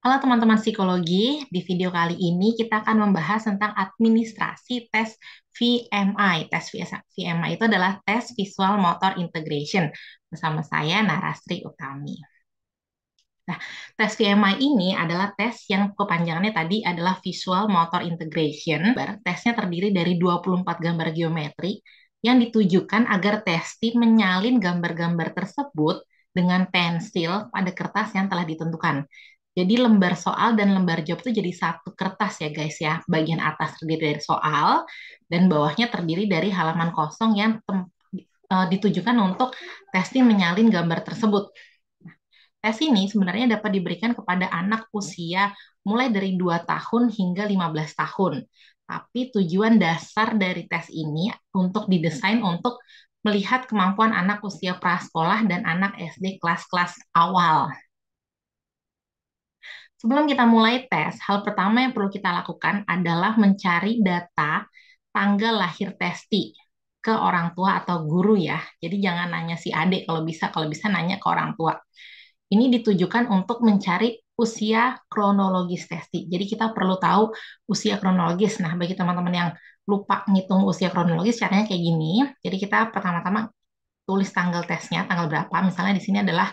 Halo teman-teman psikologi, di video kali ini kita akan membahas tentang administrasi tes VMI. Tes VMI itu adalah tes Visual Motor Integration. Bersama saya Narasri Utami. Nah, tes VMI ini adalah tes yang kepanjangannya tadi adalah Visual Motor Integration. Tesnya terdiri dari 24 gambar geometri yang ditujukan agar testi menyalin gambar-gambar tersebut dengan pensil pada kertas yang telah ditentukan. Jadi lembar soal dan lembar jawab itu jadi satu kertas ya guys ya. Bagian atas terdiri dari soal dan bawahnya terdiri dari halaman kosong yang ditujukan untuk testi menyalin gambar tersebut. Tes ini sebenarnya dapat diberikan kepada anak usia mulai dari 2 tahun hingga 15 tahun. Tapi tujuan dasar dari tes ini untuk didesain untuk melihat kemampuan anak usia prasekolah dan anak SD kelas-kelas awal. Sebelum kita mulai tes, hal pertama yang perlu kita lakukan adalah mencari data tanggal lahir testi ke orang tua atau guru ya. Jadi jangan nanya si adik kalau bisa nanya ke orang tua. Ini ditujukan untuk mencari usia kronologis testi. Jadi kita perlu tahu usia kronologis. Nah, bagi teman-teman yang lupa ngitung usia kronologis, caranya kayak gini. Jadi kita pertama-tama tulis tanggal tesnya, tanggal berapa. Misalnya di sini adalah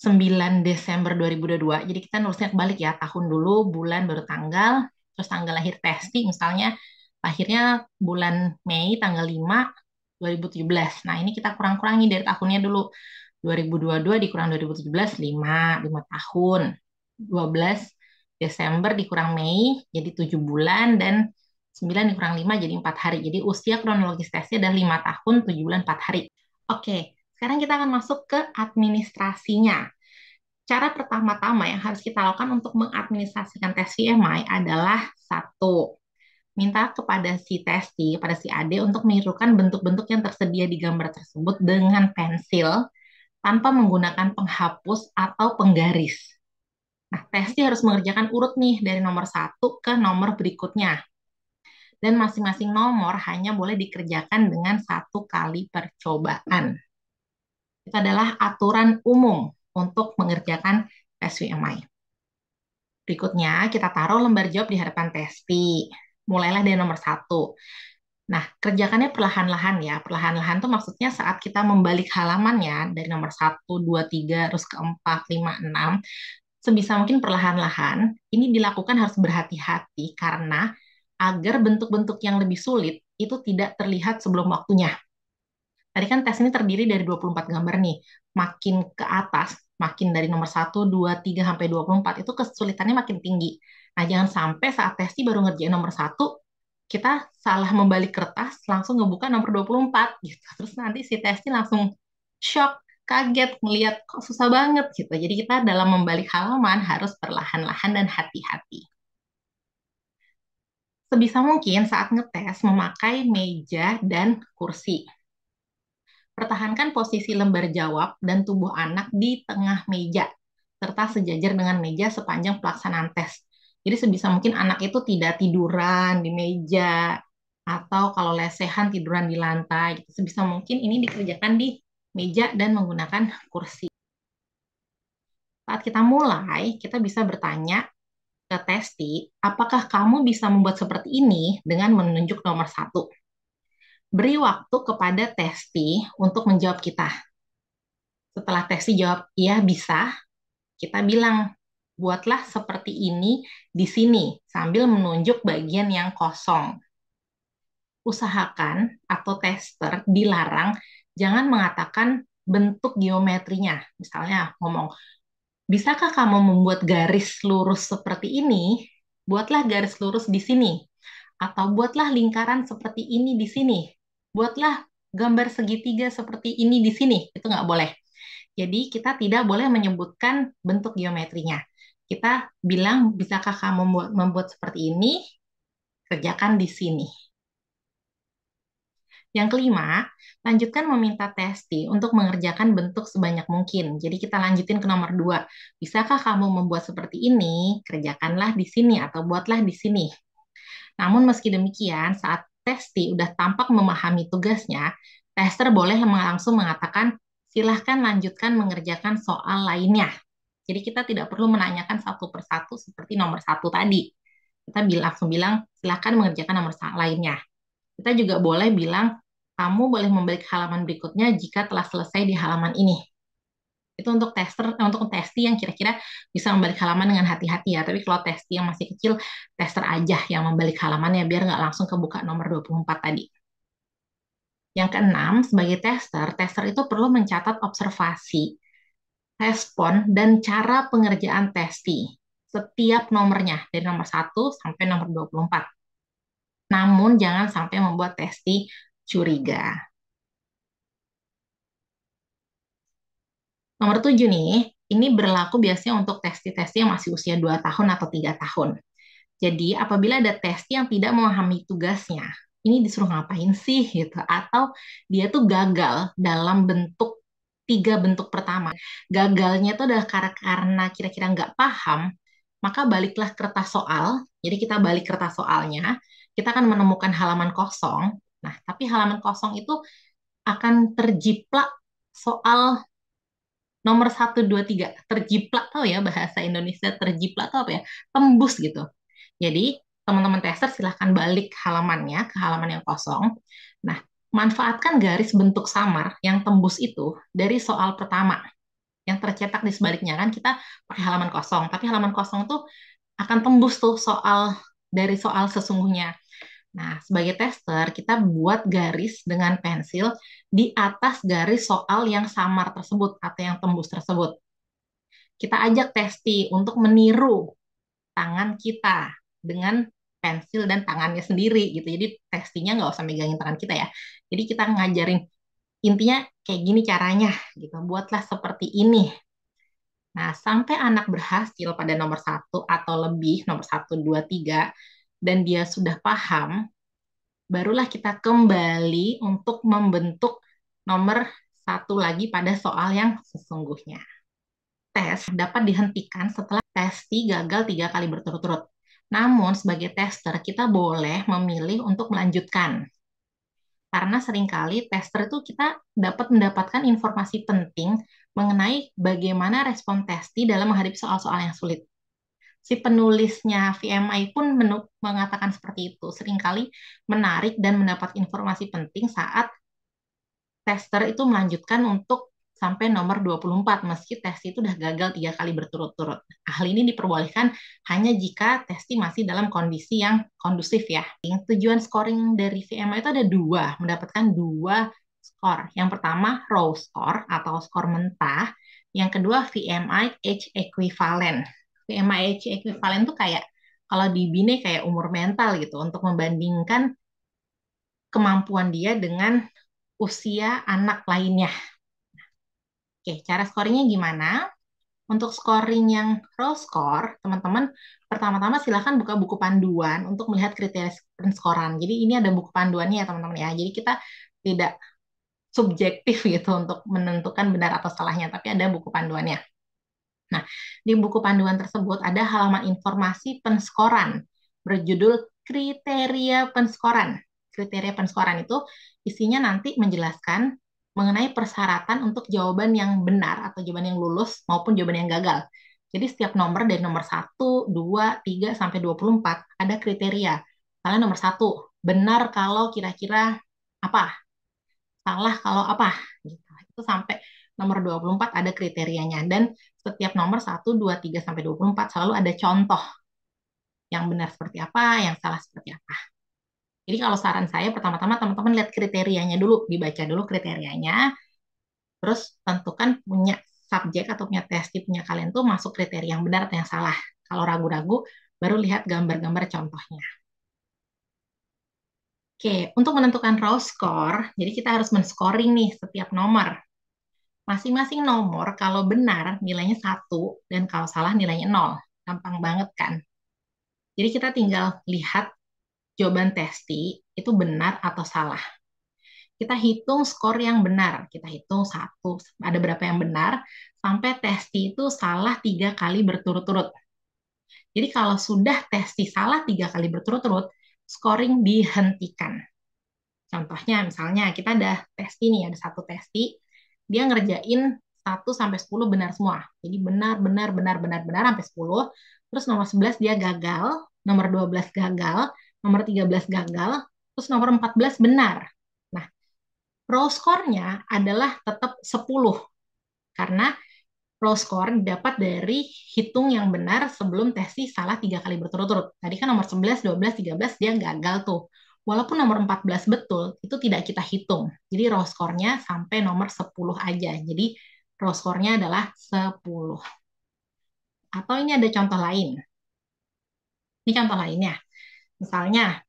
9 Desember 2022. Jadi kita nulisnya kebalik ya, tahun dulu, bulan baru tanggal, terus tanggal lahir testi, misalnya lahirnya bulan Mei tanggal 5 2017. Nah, ini kita kurang-kurangi dari tahunnya dulu. 2022 dikurang 2017, 5 tahun. 12 Desember dikurang Mei, jadi 7 bulan, dan 9 dikurang 5 jadi 4 hari. Jadi usia kronologis tesnya adalah 5 tahun, 7 bulan, 4 hari. Oke, sekarang kita akan masuk ke administrasinya. Cara pertama-tama yang harus kita lakukan untuk mengadministrasikan tes VMI adalah satu, minta kepada si testi, pada si AD untuk menirukan bentuk-bentuk yang tersedia di gambar tersebut dengan pensil tanpa menggunakan penghapus atau penggaris. Nah, testi harus mengerjakan urut nih dari nomor 1 ke nomor berikutnya. Dan masing-masing nomor hanya boleh dikerjakan dengan 1 kali percobaan. Itu adalah aturan umum untuk mengerjakan tes VMI. Berikutnya, kita taruh lembar jawab di hadapan testi. Mulailah dari nomor 1. Nah, kerjakannya perlahan-lahan ya. Perlahan-lahan itu maksudnya saat kita membalik halamannya dari nomor 1, 2, 3, terus ke 4, 5, 6. Sebisa mungkin perlahan-lahan. Ini dilakukan harus berhati-hati karena agar bentuk-bentuk yang lebih sulit itu tidak terlihat sebelum waktunya. Tadi kan tes ini terdiri dari 24 gambar nih. Makin ke atas, makin dari nomor 1, 2, 3, sampai 24, itu kesulitannya makin tinggi. Nah, jangan sampai saat tes baru ngerjain nomor 1, kita salah membalik kertas, langsung ngebuka nomor 24, gitu. Terus nanti si tesnya langsung shock, kaget, ngeliat kok susah banget, gitu. Jadi kita dalam membalik halaman harus perlahan-lahan dan hati-hati. Sebisa mungkin saat ngetes memakai meja dan kursi. Pertahankan posisi lembar jawab dan tubuh anak di tengah meja, serta sejajar dengan meja sepanjang pelaksanaan tes. Jadi sebisa mungkin anak itu tidak tiduran di meja, atau kalau lesehan tiduran di lantai. Sebisa mungkin ini dikerjakan di meja dan menggunakan kursi. Saat kita mulai, kita bisa bertanya ke testi, apakah kamu bisa membuat seperti ini dengan menunjuk nomor 1? Beri waktu kepada testi untuk menjawab kita. Setelah testi jawab iya bisa, kita bilang buatlah seperti ini di sini sambil menunjuk bagian yang kosong. Usahakan atau tester dilarang jangan mengatakan bentuk geometrinya. Misalnya ngomong, bisakah kamu membuat garis lurus seperti ini? Buatlah garis lurus di sini. Atau buatlah lingkaran seperti ini di sini. Buatlah gambar segitiga seperti ini di sini. Itu nggak boleh. Jadi kita tidak boleh menyebutkan bentuk geometrinya. Kita bilang, bisakah kamu membuat seperti ini? Kerjakan di sini. Yang kelima, lanjutkan meminta testi untuk mengerjakan bentuk sebanyak mungkin. Jadi kita lanjutin ke nomor 2. Bisakah kamu membuat seperti ini? Kerjakanlah di sini atau buatlah di sini. Namun meski demikian, saat testi udah tampak memahami tugasnya, tester boleh langsung mengatakan, silahkan lanjutkan mengerjakan soal lainnya. Jadi kita tidak perlu menanyakan satu persatu seperti nomor satu tadi. Kita langsung bilang, silakan mengerjakan nomor lainnya. Kita juga boleh bilang, kamu boleh membalik halaman berikutnya jika telah selesai di halaman ini. Itu untuk untuk testi yang kira-kira bisa membalik halaman dengan hati-hati ya. Tapi kalau testi yang masih kecil, tester aja yang membalik halamannya biar nggak langsung kebuka nomor 24 tadi. Yang keenam, sebagai tester itu perlu mencatat observasi, respon, dan cara pengerjaan testi setiap nomornya dari nomor 1 sampai nomor 24. Namun jangan sampai membuat testi curiga. Nomor 7 nih, ini berlaku biasanya untuk testi-testi yang masih usia 2 tahun atau 3 tahun. Jadi apabila ada testi yang tidak memahami tugasnya, ini disuruh ngapain sih gitu, atau dia tuh gagal dalam tiga bentuk pertama. Gagalnya itu adalah karena kira-kira nggak paham, maka baliklah kertas soal. Jadi kita balik kertas soalnya, kita akan menemukan halaman kosong. Nah, tapi halaman kosong itu akan terjiplak soal nomor 1, 2, 3. Terjiplak, tahu ya bahasa Indonesia terjiplak tuh apa ya? Tembus gitu. Jadi teman-teman tester silahkan balik halamannya ke halaman yang kosong. Nah, manfaatkan garis bentuk samar yang tembus itu dari soal pertama yang tercetak di sebaliknya. Kan kita pakai halaman kosong, tapi halaman kosong tuh akan tembus tuh dari soal sesungguhnya. Nah, sebagai tester, kita buat garis dengan pensil di atas garis soal yang samar tersebut atau yang tembus tersebut. Kita ajak testi untuk meniru tangan kita dengan pensil dan tangannya sendiri gitu. Jadi testinya nggak usah megangin tangan kita ya. Jadi kita ngajarin intinya kayak gini caranya gitu. Buatlah seperti ini. Nah, sampai anak berhasil pada nomor 1 atau lebih, nomor 1, 2, 3, dan dia sudah paham, barulah kita kembali untuk membentuk nomor 1 lagi pada soal yang sesungguhnya. Tes dapat dihentikan setelah testi gagal 3 kali berturut-turut. Namun, sebagai tester, kita boleh memilih untuk melanjutkan. Karena seringkali tester itu kita dapat mendapatkan informasi penting mengenai bagaimana respon testi dalam menghadapi soal-soal yang sulit. Si penulisnya VMI pun mengatakan seperti itu. Seringkali menarik dan mendapat informasi penting saat tester itu melanjutkan untuk sampai nomor 24 meski tes itu udah gagal 3 kali berturut-turut. Hal ini diperbolehkan hanya jika testi masih dalam kondisi yang kondusif ya. Tujuan scoring dari VMI itu ada dua, mendapatkan dua skor. Yang pertama raw score atau skor mentah, yang kedua VMI age equivalent. VMI age equivalent itu kayak kalau di BINE kayak umur mental gitu untuk membandingkan kemampuan dia dengan usia anak lainnya. Oke, cara scoringnya gimana? Untuk scoring yang raw score, teman-teman pertama-tama silahkan buka buku panduan untuk melihat kriteria penskoran. Jadi ini ada buku panduannya ya teman-teman ya. Jadi kita tidak subjektif gitu untuk menentukan benar atau salahnya, tapi ada buku panduannya. Nah, di buku panduan tersebut ada halaman informasi penskoran berjudul kriteria penskoran. Kriteria penskoran itu isinya nanti menjelaskan mengenai persyaratan untuk jawaban yang benar atau jawaban yang lulus maupun jawaban yang gagal. Jadi setiap nomor dari nomor 1, 2, 3, sampai 24 ada kriteria. Misalnya nomor 1, benar kalau kira-kira apa, salah kalau apa. Gitu. Itu sampai nomor 24 ada kriterianya. Dan setiap nomor 1, 2, 3, sampai 24 selalu ada contoh. Yang benar seperti apa, yang salah seperti apa. Jadi kalau saran saya pertama-tama teman-teman lihat kriterianya dulu, dibaca dulu kriterianya, terus tentukan punya subjek atau punya testi punya kalian tuh masuk kriteria yang benar atau yang salah. Kalau ragu-ragu, baru lihat gambar-gambar contohnya. Oke, untuk menentukan raw score, jadi kita harus men-scoring nih setiap nomor. Masing-masing nomor kalau benar nilainya 1 dan kalau salah nilainya 0. Gampang banget kan? Jadi kita tinggal lihat jawaban testi itu benar atau salah. Kita hitung skor yang benar. Kita hitung 1, ada berapa yang benar, sampai testi itu salah 3 kali berturut-turut. Jadi kalau sudah testi salah 3 kali berturut-turut, scoring dihentikan. Contohnya misalnya kita ada testi nih, ada satu testi, dia ngerjain 1 sampai 10 benar semua. Jadi benar, benar, benar, benar, benar sampai 10. Terus nomor 11 dia gagal, nomor 12 gagal, nomor 13 gagal, terus nomor 14 benar. Nah, raw score-nya adalah tetap 10 karena raw score didapat dari hitung yang benar sebelum Testi salah 3 kali berturut-turut. Tadi kan nomor 11, 12, 13 dia gagal tuh. Walaupun nomor 14 betul, itu tidak kita hitung. Jadi raw score-nya sampai nomor 10 aja. Jadi raw score-nya adalah 10. Atau ini ada contoh lain. Ini contoh lainnya. Misalnya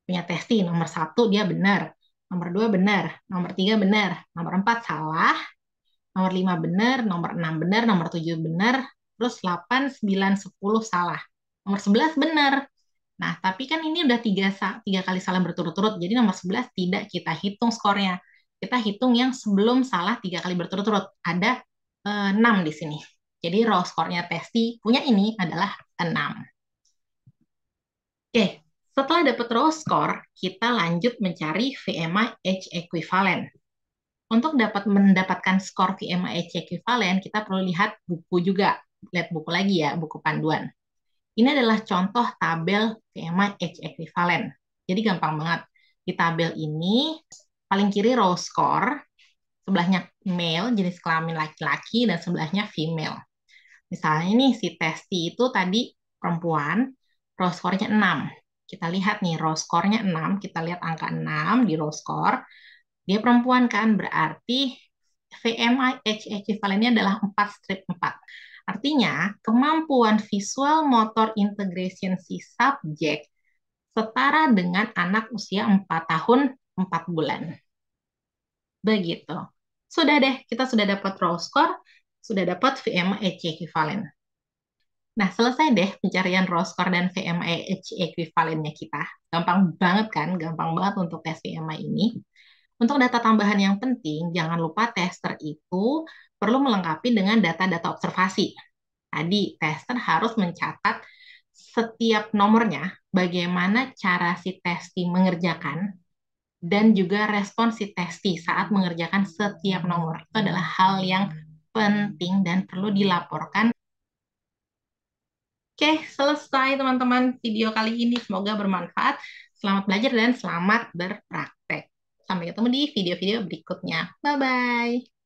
punya Testi nomor 1 dia benar, nomor 2 benar, nomor 3 benar, nomor 4 salah, nomor 5 benar, nomor 6 benar, nomor 7 benar, terus 8, 9, 10 salah. Nomor 11 benar. Nah, tapi kan ini udah 3 kali salah berturut-turut, jadi nomor 11 tidak kita hitung skornya. Kita hitung yang sebelum salah 3 kali berturut-turut. Ada 6 di sini. Jadi raw skornya Testi punya ini adalah 6. Oke, setelah dapat raw score, kita lanjut mencari VMA H equivalent. Untuk mendapatkan skor VMA H equivalent, kita perlu lihat buku juga. Lihat buku lagi ya, buku panduan. Ini adalah contoh tabel VMA H equivalent. Jadi gampang banget. Di tabel ini, paling kiri raw score, sebelahnya male, jenis kelamin laki-laki, dan sebelahnya female. Misalnya nih, si Testi itu tadi perempuan, raw score-nya 6. Kita lihat nih, raw score-nya 6. Kita lihat angka 6 di raw score. Dia perempuan kan, berarti VMA H equivalent-nya adalah 4 strip 4. Artinya, kemampuan visual motor integration si subjek setara dengan anak usia 4 tahun 4 bulan. Begitu. Sudah deh, kita sudah dapat raw score, sudah dapat VMA H equivalent. Nah, selesai deh pencarian raw score dan VMA H equivalent-nya kita. Gampang banget kan? Gampang banget untuk tes VMA ini. Untuk data tambahan yang penting, jangan lupa tester itu perlu melengkapi dengan data-data observasi. Tadi, tester harus mencatat setiap nomornya, bagaimana cara si testi mengerjakan, dan juga respon si testi saat mengerjakan setiap nomor. Itu adalah hal yang penting dan perlu dilaporkan. Oke, selesai teman-teman video kali ini. Semoga bermanfaat. Selamat belajar dan selamat berpraktek. Sampai ketemu di video-video berikutnya. Bye-bye.